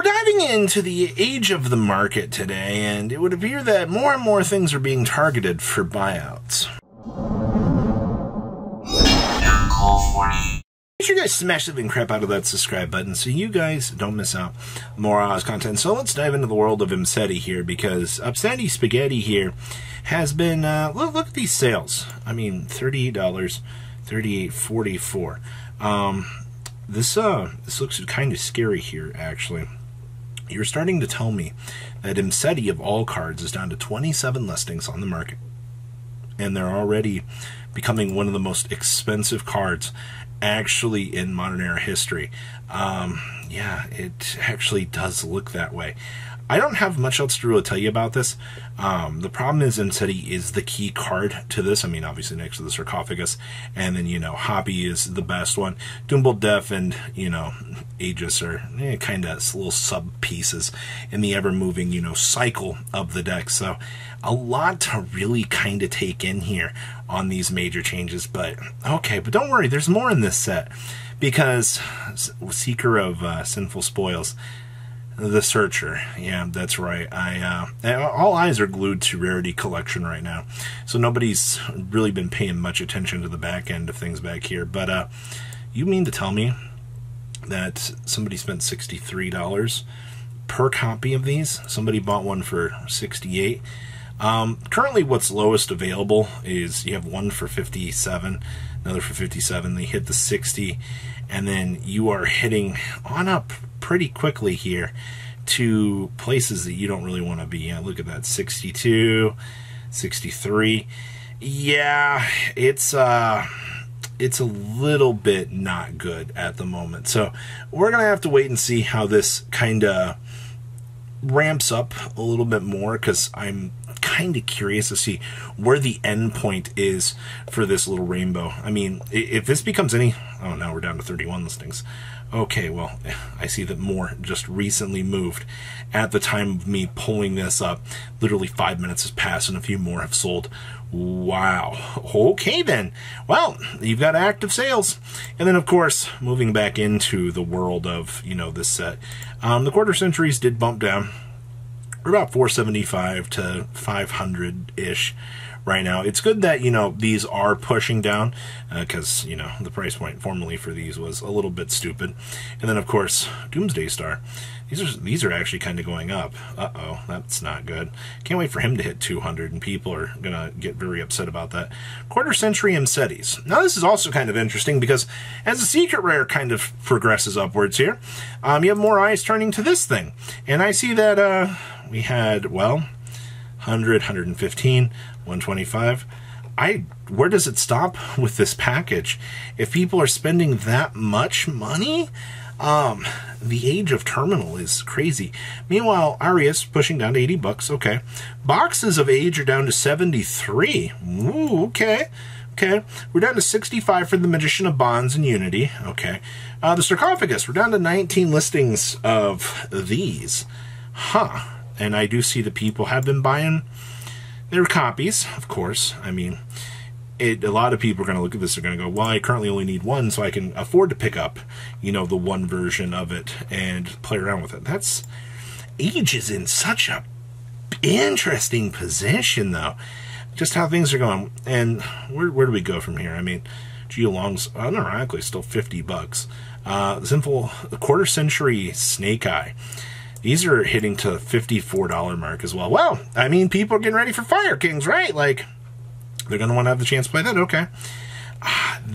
Diving into the age of the market today, and it would appear that more and more things are being targeted for buyouts. Make sure you guys smash the living crap out of that subscribe button so you guys don't miss out on more Oz content. So let's dive into the world of Imseti here, because Upstanding Spaghetti here has been, look at these sales. I mean, $38, $38.44. This looks kind of scary here, actually. You're starting to tell me that Imseti, of all cards, is down to 27 listings on the market. And they're already becoming one of the most expensive cards actually in modern era history. Yeah, it actually does look that way. I don't have much else to really tell you about this. The problem is Imseti is the key card to this. I mean, obviously next to the sarcophagus, and then, you know, Hobby is the best one. Doombull Def and, you know, Aegis are kind of little sub pieces in the ever-moving, you know, cycle of the deck. So a lot to really kind of take in here on these major changes. But okay, but don't worry, there's more in this set, because Seeker of Sinful Spoils, the Searcher, yeah, that's right. All eyes are glued to Rarity Collection right now, so nobody's really been paying much attention to the back end of things back here. But you mean to tell me that somebody spent $63 per copy of these? Somebody bought one for $68. Currently, what's lowest available is you have one for $57, another for $57. They hit the $60, and then you are hitting on up pretty quickly here to places that you don't really want to be. Yeah, look at that, 62, 63. Yeah, it's a little bit not good at the moment. So we're gonna have to wait and see how this kind of ramps up a little bit more, because I'm kind of curious to see where the end point is for this little rainbow. I mean, if this becomes any... Oh, now we're down to 31 listings. Okay, well, I see that more just recently moved at the time of me pulling this up. Literally 5 minutes has passed and a few more have sold. Wow. Okay, then. Well, you've got active sales. And then, of course, moving back into the world of, you know, this set, the quarter centuries did bump down. We're about 475 to 500-ish right now. It's good that, you know, these are pushing down, because, you know, the price point formerly for these was a little bit stupid. And then, of course, Doomsday Star. These are actually kind of going up. Uh-oh, that's not good. Can't wait for him to hit 200, and people are going to get very upset about that. Quarter Century Imsetis. Now, this is also kind of interesting, because as the secret rare kind of progresses upwards here, you have more eyes turning to this thing. And I see that we had, well, 100, 115, 125. Where does it stop with this package? If people are spending that much money, the age of terminal is crazy. Meanwhile, Arius pushing down to 80 bucks. Okay. Boxes of age are down to 73. Ooh, okay. Okay. We're down to 65 for the Magician of Bonds and Unity. Okay. The Sarcophagus, we're down to 19 listings of these. Huh. And I do see that people have been buying their copies, of course. I mean, a lot of people are going to look at this, they're going to go, well, I currently only need one, so I can afford to pick up, you know, the one version of it and play around with it. Age is in such a interesting position, though. Just how things are going. And where do we go from here? I mean, Geolong's unironically still 50 bucks. Sinful Quarter Century Snake Eye. These are hitting to the $54 mark as well. Well, I mean, people are getting ready for Fire Kings, right? Like, they're going to want to have the chance to play that. Okay.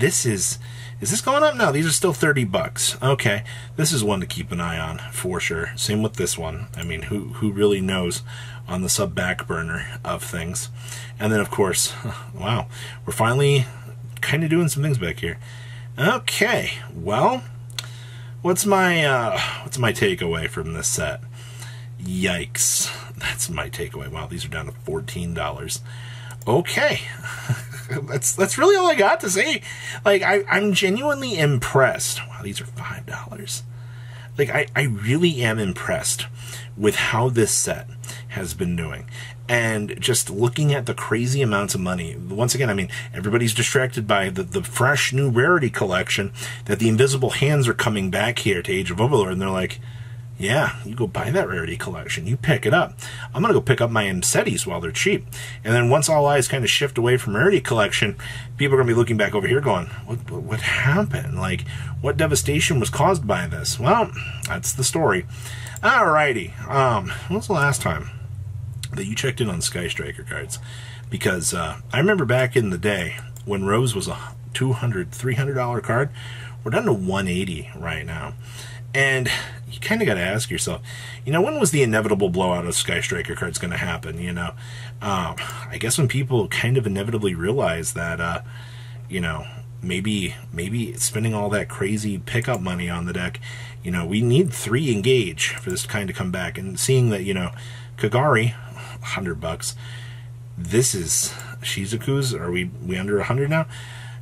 Is this going up? No, these are still 30 bucks. Okay. This is one to keep an eye on, for sure. Same with this one. I mean, who really knows on the sub-back burner of things? And then, of course, wow, we're finally kind of doing some things back here. Okay. Well, what's my takeaway from this set? Yikes. That's my takeaway. Wow, these are down to $14. Okay. that's really all I got to say. Like, I'm genuinely impressed. Wow, these are $5. Like, I really am impressed with how this set has been doing. And just looking at the crazy amounts of money. Once again, I mean, everybody's distracted by the fresh new Rarity Collection, that the Invisible Hands are coming back here to Age of Overlord, and they're like, Yeah, you go buy that rarity collection. You pick it up. I'm going to go pick up my Imsetis while they're cheap. And then once all eyes kind of shift away from rarity collection, people are going to be looking back over here going, what happened? Like, what devastation was caused by this? Well, that's the story. Alrighty. When was the last time that you checked in on Sky Striker cards? Because I remember back in the day when Rose was a $200, $300 card. We're down to $180 right now. And you kind of got to ask yourself, you know, when was the inevitable blowout of Sky Striker cards going to happen? You know, I guess when people kind of inevitably realize that, you know, maybe spending all that crazy pickup money on the deck, you know, we need 3 engage for this kind of come back. And seeing that, you know, Kagari, $100. This is Shizuku's. Are we under 100 now?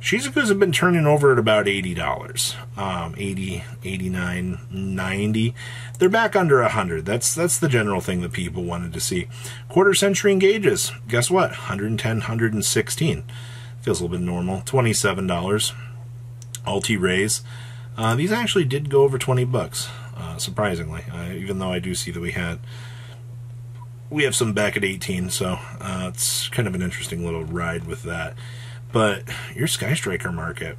Shizuku's have been turning over at about $80, 80, 89, 90. They're back under 100. That's the general thing that people wanted to see. Quarter century engages. Guess what? 110, 116. Feels a little bit normal. $27. Alti Rays. These actually did go over $20, surprisingly. Even though I do see that we have some back at 18, so it's kind of an interesting little ride with that. But your Sky Striker market,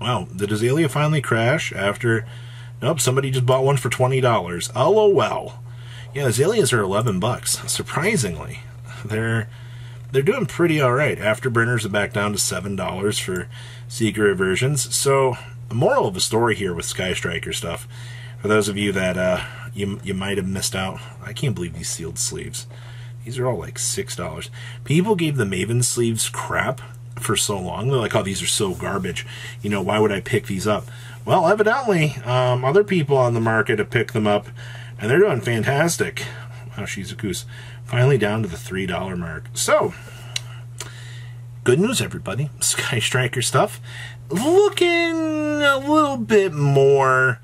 wow, did Azalea finally crash after? Nope, somebody just bought one for $20. LOL. Yeah, Azaleas are $11. Surprisingly, they're doing pretty all right. Afterburners are back down to $7 for secret versions. So, the moral of the story here with Sky Striker stuff, for those of you that you might have missed out, I can't believe these sealed sleeves. These are all like $6. People gave the Maven sleeves crap for so long. They're like, oh, these are so garbage. You know, why would I pick these up? Well, evidently, other people on the market have picked them up, and they're doing fantastic. Wow, Shizuku's finally down to the $3 mark. So, good news, everybody. Sky Striker stuff looking a little bit more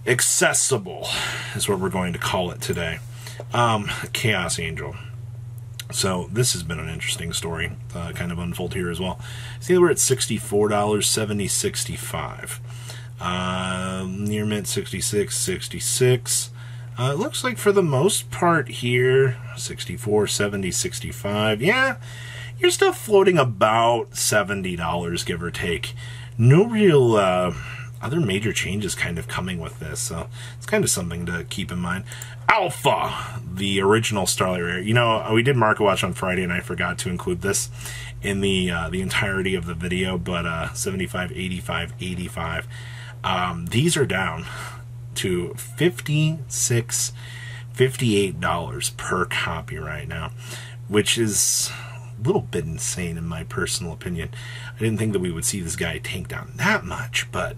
accessible is what we're going to call it today. Chaos Angel. So this has been an interesting story, kind of unfold here as well. See, we're at $64, 70, 65. Near mint 66, 66. It looks like for the most part here, 64, 70, 65. Yeah, you're still floating about $70, give or take. No real other major changes kind of coming with this, so it's kind of something to keep in mind. Alpha, the original Starlight Rare. You know, we did Market Watch on Friday, and I forgot to include this in the entirety of the video, but 75, 85, 85. These are down to $56, $58 per copy right now, which is a little bit insane in my personal opinion. I didn't think that we would see this guy tank down that much, but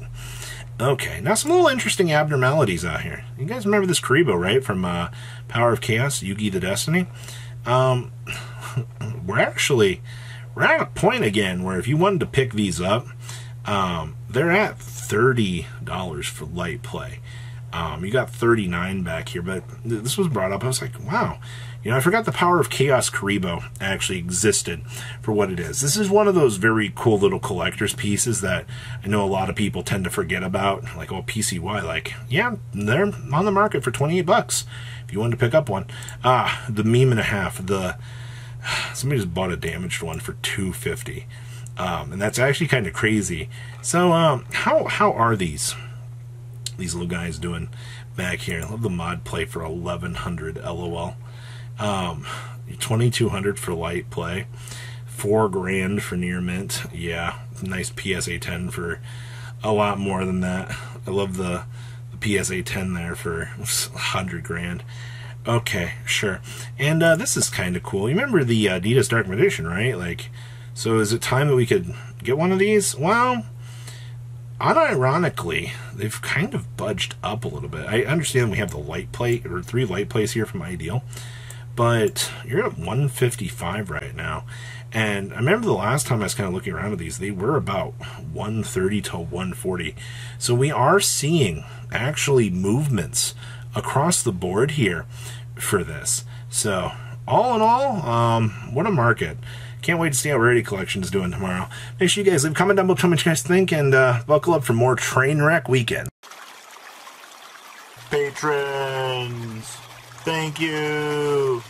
okay. Now some little interesting abnormalities out here. You guys remember this Karibo, right? From Power of Chaos, Yugi the Destiny? We're at a point again where if you wanted to pick these up, they're at $30 for light play. You got 39 back here, but this was brought up. I was like, wow. You know, I forgot the Power of Chaos Karibo actually existed for what it is. This is one of those very cool little collector's pieces that I know a lot of people tend to forget about. Like, oh, PCY, like, yeah, they're on the market for $28 if you wanted to pick up one. The meme and a half, somebody just bought a damaged one for $250. And that's actually kind of crazy. So, how are these little guys doing back here? I love the mod play for 1100 LOL. 2200 for light play, $4,000 for near mint. Yeah, nice PSA 10 for a lot more than that. I love the PSA 10 there for $100,000. Okay, sure. And this is kind of cool. You remember the Adidas Dark Magician, right? Like, so is it time that we could get one of these? Well, unironically, they've kind of budged up a little bit. I understand we have the light plate, or 3 light plates here from Ideal, but you're at 155 right now. And I remember the last time I was kind of looking around at these, they were about 130 to 140. So we are seeing actually movements across the board here for this. So all in all, what a market. Can't wait to see how Rarity Collection is doing tomorrow. Make sure you guys leave a comment down below, tell me what you guys think, and buckle up for more Trainwreck Weekend. patrons. Thank you.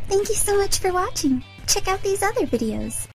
Thank you so much for watching. Check out these other videos.